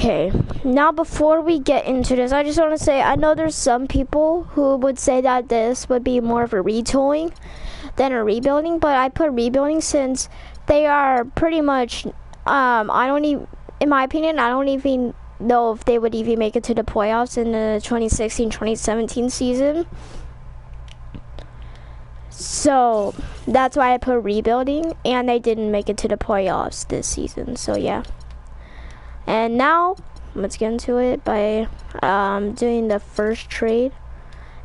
Okay, now before we get into this, I just want to say, I know there's some people who would say that this would be more of a retooling than a rebuilding, but I put rebuilding since they are pretty much, I don't even, in my opinion, I don't even know if they would even make it to the playoffs in the 2016-2017 season. So that's why I put rebuilding, and they didn't make it to the playoffs this season, so yeah. And now, let's get into it by doing the first trade.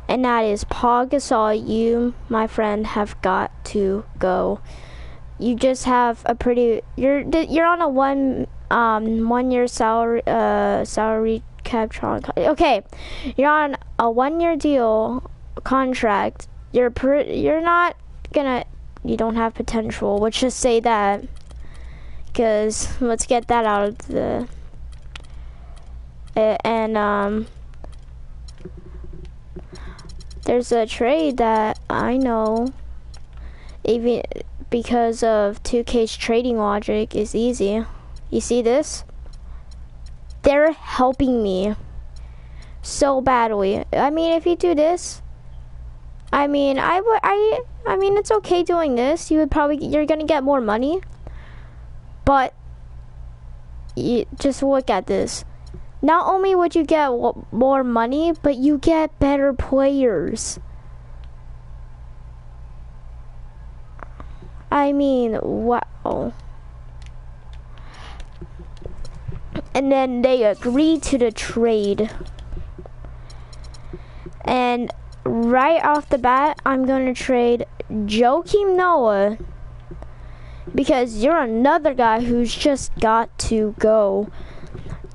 And that is Paul Gasol. You, my friend, have got to go. You just have a pretty. You're on a 1 year salary cap. Okay, you're on a 1 year deal contract. You're not gonna. You don't have potential. Let's just say that. Because let's get that out of the there's a trade that I know, even because of 2K's trading logic, is easy. You see this? They're helping me so badly. I mean, if you do this, I mean, it's okay doing this. You're gonna get more money. But you just look at this. Not only would you get more money, but you get better players. I mean, wow. And then they agreed to the trade. And right off the bat, I'm going to trade Joakim Noah. Because you're another guy who's just got to go.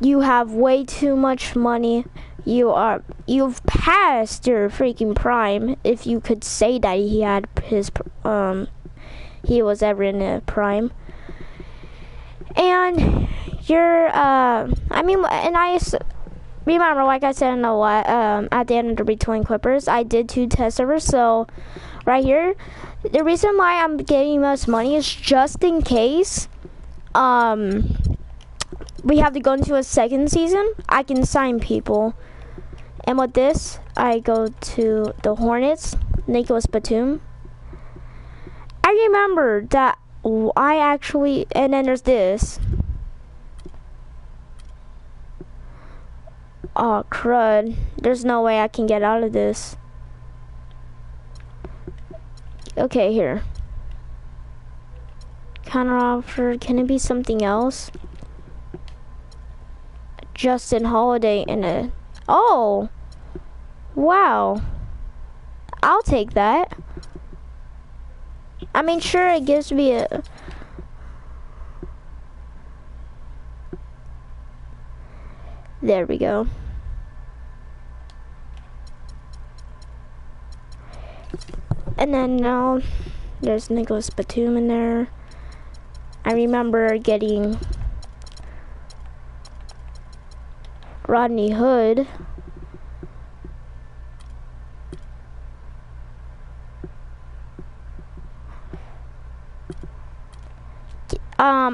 You have way too much money. You've passed your freaking prime, if you could say that he had his he was ever in a prime. And you're and I remember, like I said in the at the end of the Retooling Clippers, I did 2 test servers. So right here, the reason why I'm getting this money is just in case we have to go into a second season, I can sign people. And with this, I go to the Hornets, Nicholas Batum. I remember that and then there's this. Oh, crud. There's no way I can get out of this. Okay, here. Counter offer. Can it be something else? Justin Holiday in a. Oh! Wow. I'll take that. I mean, sure, it gives me a. There we go. And then now there's Nicholas Batum in there. I remember getting Rodney Hood.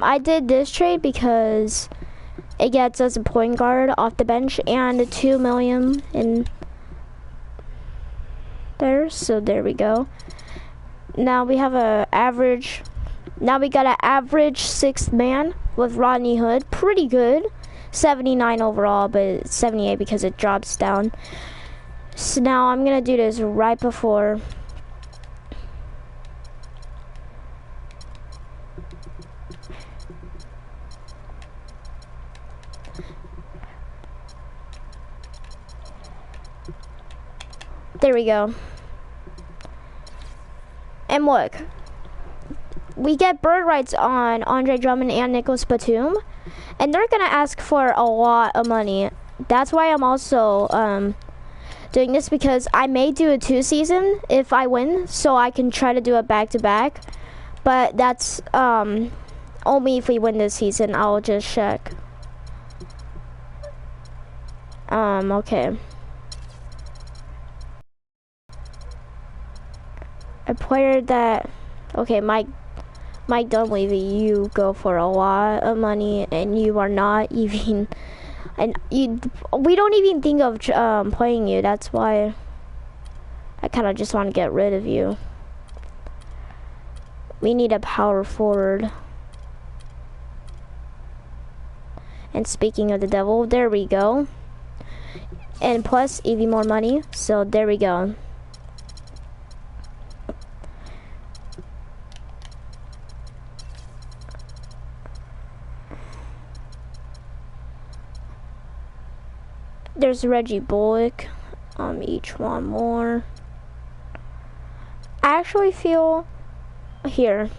I did this trade because it gets us a point guard off the bench and a $2 million in there. So there we go. Now we have a average. Now we got an average 6th man with Rodney Hood. Pretty good. 79 overall, but 78 because it drops down. So now I'm gonna do this right before. There we go. And look, we get bird rights on Andre Drummond and Nicholas Batum, and they're gonna ask for a lot of money. That's why I'm also doing this, because I may do a 2 season if I win, so I can try to do a back-to-back. But that's only if we win this season. I'll just check. Okay. A player that, okay, Mike Dunleavy, you go for a lot of money, and you are not even And we don't even think of playing you. That's why I kind of just want to get rid of you. We need a power forward. And speaking of the devil, there we go. And plus, even more money. So there we go. There's Reggie Bullock. Each one more. I actually feel here.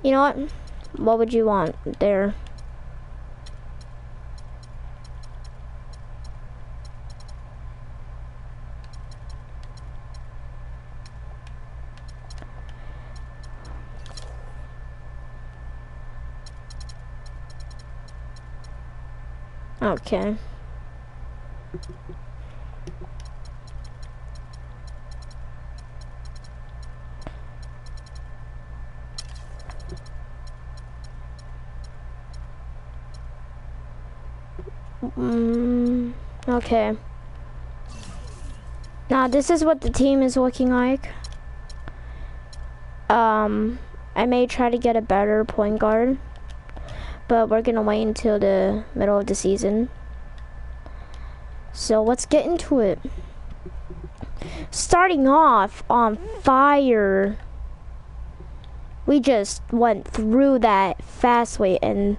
You know what? What would you want there? Okay. Okay. Now this is what the team is looking like. I may try to get a better point guard, but we're gonna wait until the middle of the season. So let's get into it. Starting off on fire. We just went through that fastly, and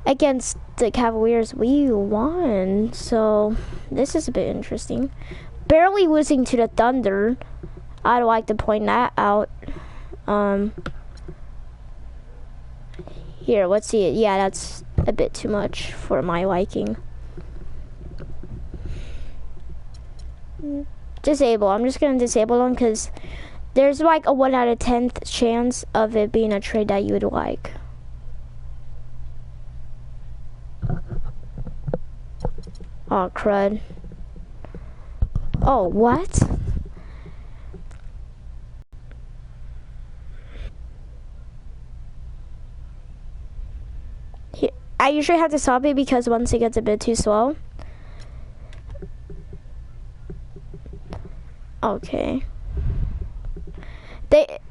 against the Cavaliers we won. So this is a bit interesting. Barely losing to the Thunder. I'd like to point that out. Here, let's see it. Yeah, that's a bit too much for my liking. Disable. I'm just gonna disable them because there's like a 1 out of 10 chance of it being a trade that you would like. Oh, crud. Oh, what? I usually have to stop it because once it gets a bit too slow. Okay.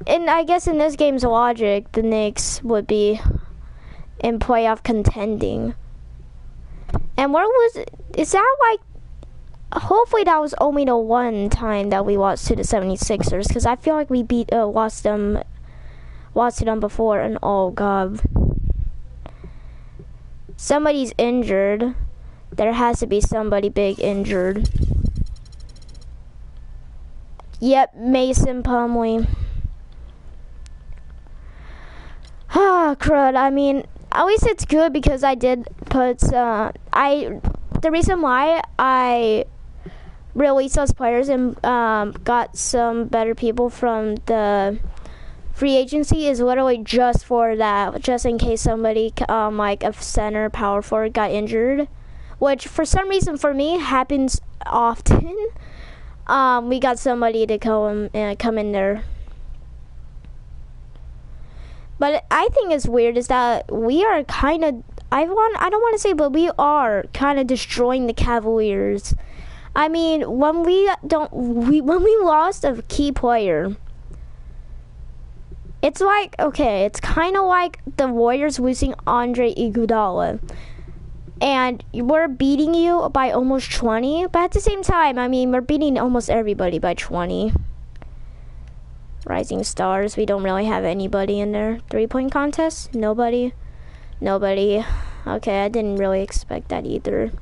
And I guess in this game's logic, the Knicks would be in playoff contending. And where was it? Is that like, hopefully that was only the one time that we lost to the 76ers, because I feel like we lost to them before, and oh god. Somebody's injured. There has to be somebody big injured. Yep, Mason Plumlee. Ah, crud. I mean, at least it's good because I did put, the reason why I released those players and got some better people from the free agency is literally just for that, just in case somebody, like a center power forward got injured, which for some reason for me happens often. We got somebody to come in there. But I think it's weird is that we are kind of, I don't want to say, but we are kind of destroying the Cavaliers. I mean, when we lost a key player, it's like, okay, it's kind of like the Warriors losing Andre Iguodala. And we're beating you by almost 20. But at the same time, I mean, we're beating almost everybody by 20. Rising stars. We don't really have anybody in there. 3-point contest? Nobody. Okay, I didn't really expect that either.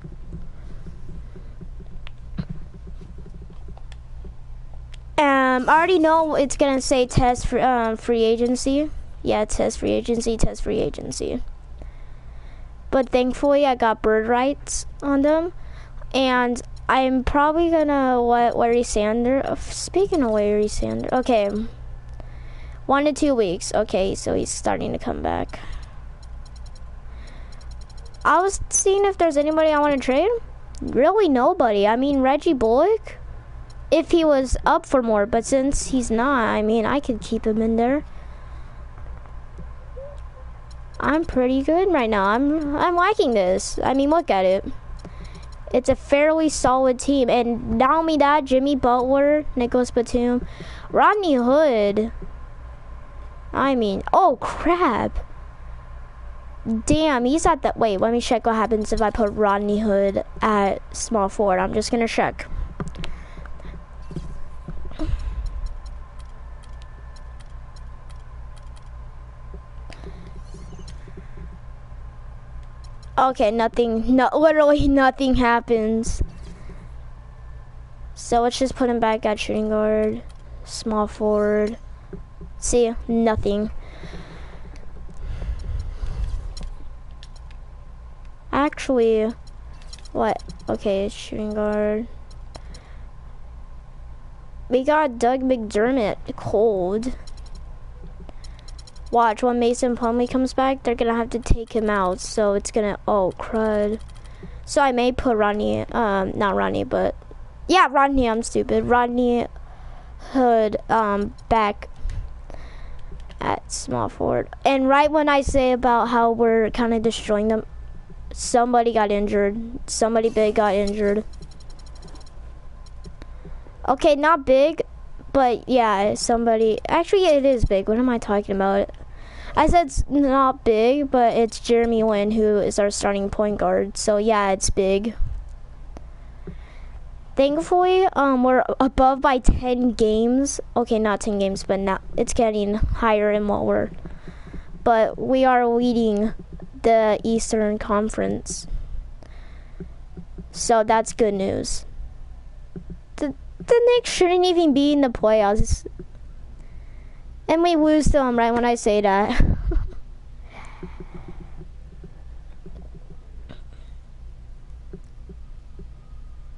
I already know it's gonna say test for free agency. Yeah, test free agency. But thankfully I got bird rights on them, and I'm probably gonna let Larry Sander. Speaking of Larry Sander, okay, 1 to 2 weeks. Okay, so he's starting to come back. I was seeing if there's anybody I want to trade. Really, nobody. I mean, Reggie Bullock, if he was up for more, but since he's not, I mean, I could keep him in there. I'm pretty good right now. I'm liking this. I mean, look at it. It's a fairly solid team, and not only that, Jimmy Butler, Nicholas Batum, Rodney Hood. I mean, oh crap. Damn, he's at that. Wait, let me check what happens if I put Rodney Hood at small forward. I'm just gonna check. Okay, nothing, no, literally nothing happens. So let's just put him back at shooting guard, small forward. See, nothing. Actually, what? Okay, shooting guard. We got Doug McDermott cold. Watch, when Mason Plumlee comes back, they're gonna have to take him out, so it's gonna, oh crud. So I may put Rodney, not Rodney, but, yeah, Rodney, I'm stupid. Rodney Hood, back at small forward. And right when I say about how we're kind of destroying them, somebody got injured. Somebody big got injured. Okay, not big, but yeah, somebody, actually it is big. What am I talking about? I said it's not big, but it's Jeremy Lin, who is our starting point guard. So yeah, it's big. Thankfully, we're above by 10 games. Okay, not 10 games, but now it's getting higher in what we're. But we are leading the Eastern Conference. So that's good news. The Knicks shouldn't even be in the playoffs. And we lose to them right when I say that.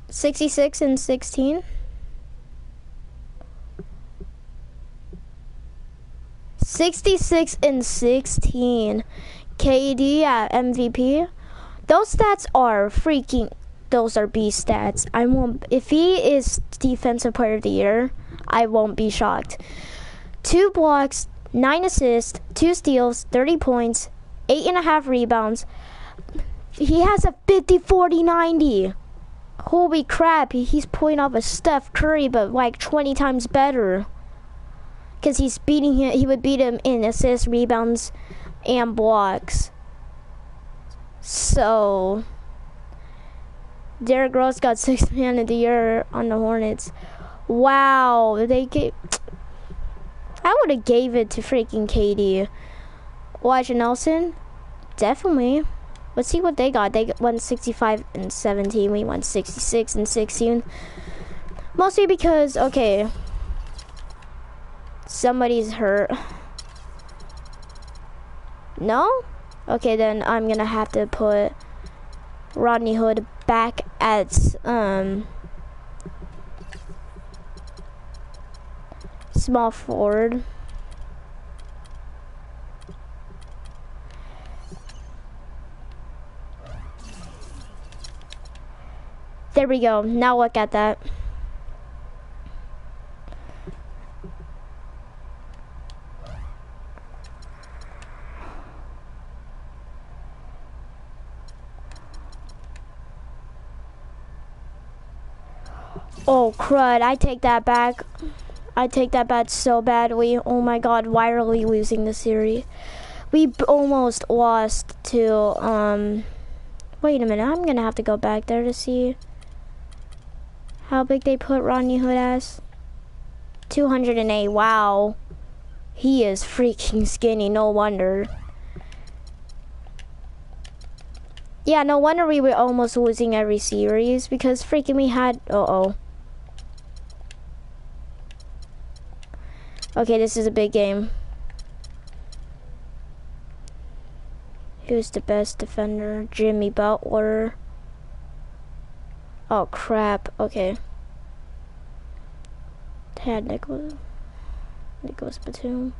(66-16). 66-16. KD at MVP. Those stats are freaking. Those are beast stats. I won't. If he is Defensive Player of the Year, I won't be shocked. 2 blocks, 9 assists, 2 steals, 30 points, 8.5 rebounds. He has a 50-40-90. Holy crap! He's pulling off a Steph Curry, but like 20 times better. Because he's beating him. He would beat him in assists, rebounds, and blocks. So Derrick Rose got 6th Man of the Year on the Hornets. Wow, I would have gave it to freaking KD. Elijah Nelson, definitely. Let's see what they got. They won 65-17. We won 66-16. Mostly because, okay, somebody's hurt. No? Okay, then I'm gonna have to put Rodney Hood back at small forward. There we go. Now look at that. Oh crud, I take that back. I take that back so badly. Oh my god, why are we losing the series? We almost lost to, wait a minute, I'm gonna have to go back there to see how big they put Rodney Hood as. 208, wow. He is freaking skinny, no wonder. Yeah, no wonder we were almost losing every series because freaking we had, Okay, this is a big game. Who's the best defender? Jimmy Butler. Oh crap. Okay. Had Nicholas Batum.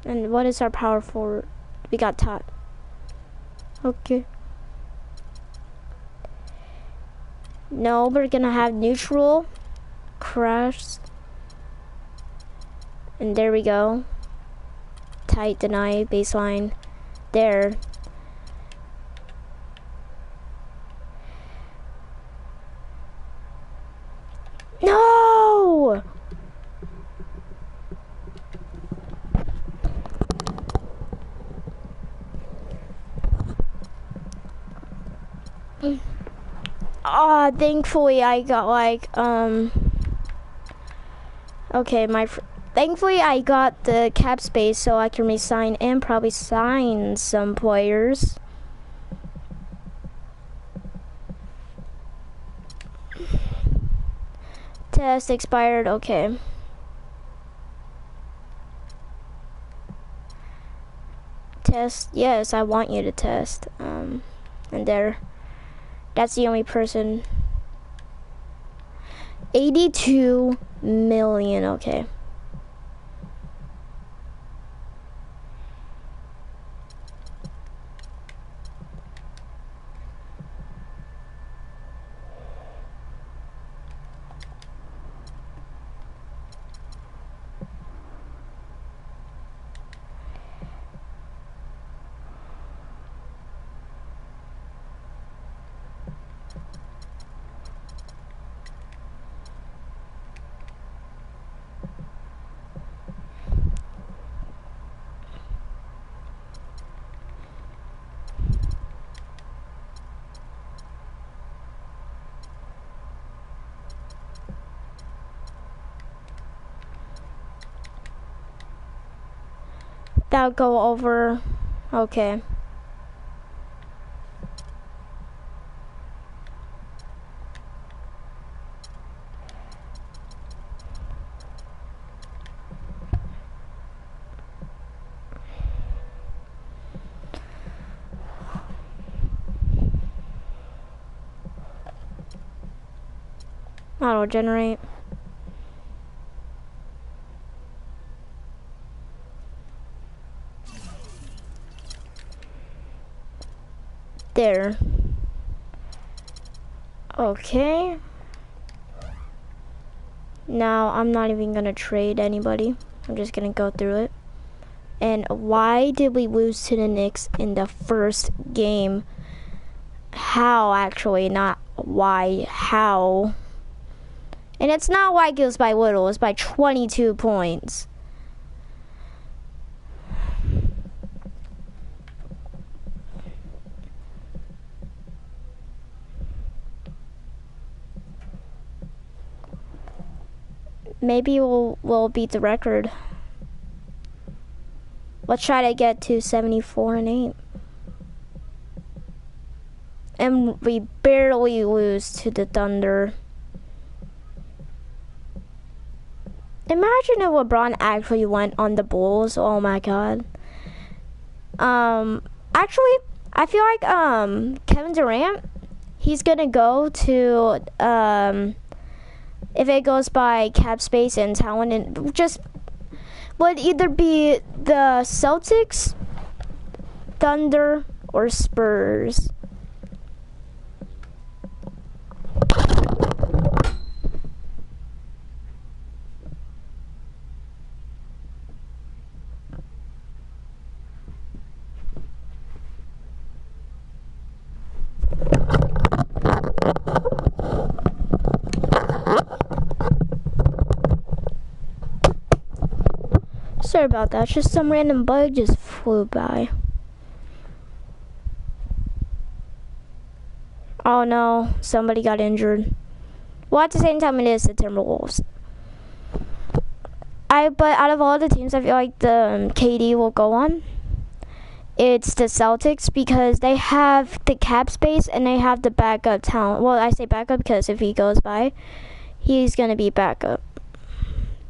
And what is our power forward? We got Todd. Okay. No, we're gonna have neutral. Crash. And there we go. Tight deny baseline. There. No! Thankfully I got like, okay, thankfully I got the cap space so I can resign and probably sign some players. Test expired, okay. Test, yes, I want you to test. And there. That's the only person. 82 million, okay. That'll go over, okay. Auto generate. There. Okay. Now I'm not even gonna trade anybody. I'm just gonna go through it. And why did we lose to the Knicks in the first game? How, actually, not why, how. And it's not like it was by little, it's by 22 points. Maybe we'll beat the record. Let's try to get to 74-8. And we barely lose to the Thunder. Imagine if LeBron actually went on the Bulls. Oh my god. Actually, I feel like Kevin Durant, he's gonna go to if it goes by cap space and talent, and just would either be the Celtics, Thunder, or Spurs. Sorry about that, just some random bug just flew by. Oh no, somebody got injured. Well, at the same time, it is the Timberwolves. But out of all the teams, I feel like the KD will go on. It's the Celtics because they have the cap space and they have the backup talent. Well, I say backup because if he goes by, he's gonna be backup.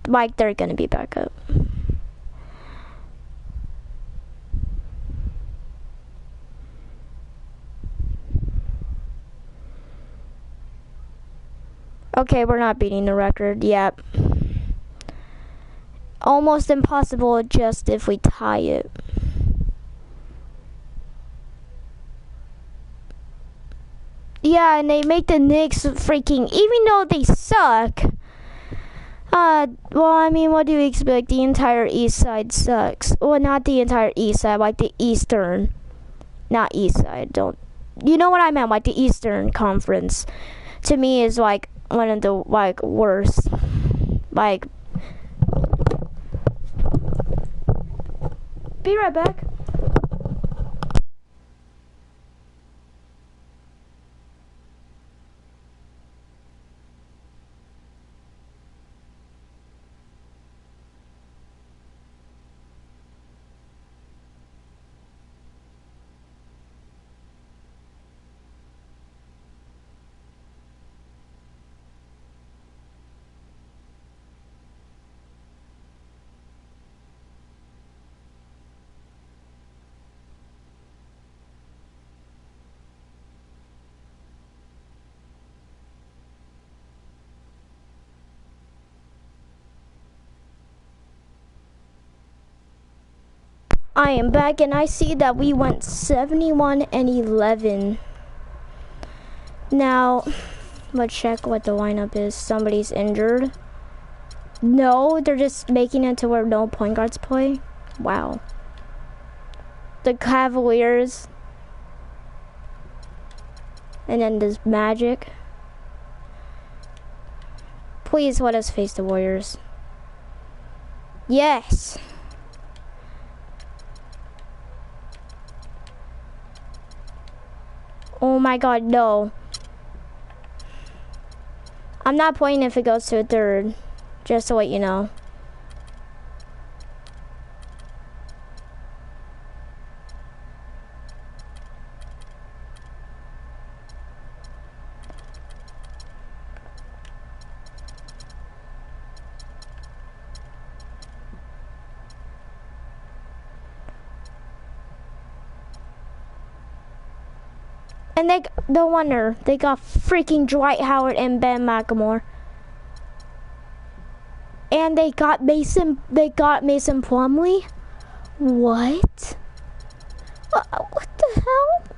Like they're gonna be backup. Okay, we're not beating the record. Yep. Almost impossible just if we tie it. Yeah, and they make the Knicks freaking, even though they suck. Well, I mean, what do you expect? The entire East Side sucks. Well, not the entire East Side, like the Eastern. Not East Side, don't. You know what I meant, like the Eastern Conference. To me is like one of the, like, worst. Like. Be right back. I am back and I see that we went 71-11. Now, let's check what the lineup is. Somebody's injured. No, they're just making it to where no point guards play. Wow. The Cavaliers. And then there's Magic. Please let us face the Warriors. Yes. Oh my god, no. I'm not playing if it goes to a third. Just to let you know. And no wonder they got freaking Dwight Howard and Ben McLemore. And they got Mason Plumlee? What? What the hell?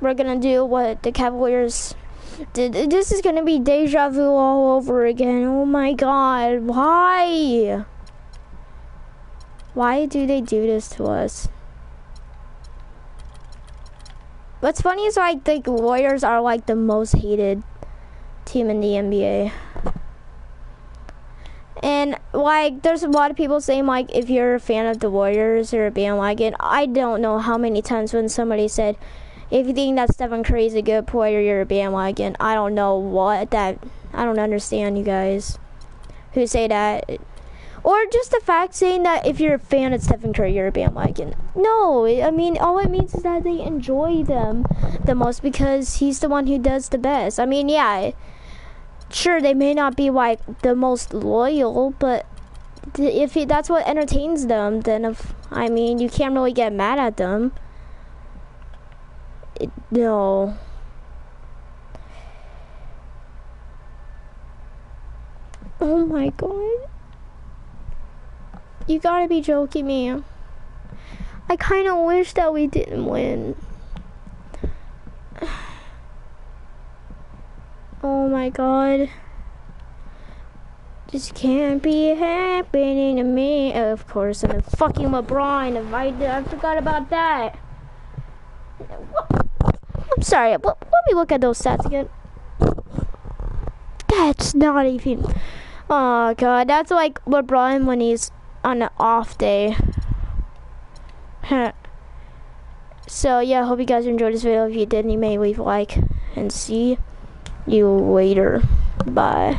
We're gonna do what the Cavaliers did. This is gonna be deja vu all over again. Oh my god, why? Why do they do this to us? What's funny is like the Warriors are like the most hated team in the NBA. And like there's a lot of people saying like if you're a fan of the Warriors or a bandwagon, I don't know how many times when somebody said, if you think that Stephen Curry is a good player, you're a bandwagon. I don't know what that. I don't understand you guys who say that. Or just the fact saying that if you're a fan of Stephen Curry, you're a bandwagon. No, I mean, all it means is that they enjoy them the most because he's the one who does the best. I mean, yeah, sure, they may not be like the most loyal, but if that's what entertains them, then I mean, you can't really get mad at them. No. Oh my god. You gotta be joking me. I kinda wish that we didn't win. Oh my god. This can't be happening to me. Of course, and then fucking LeBron. I forgot about that. I'm sorry, let me look at those stats again. That's not even... Oh god, that's like LeBron when he's on an off day. So yeah, hope you guys enjoyed this video. If you did, you may leave a like. And see you later. Bye.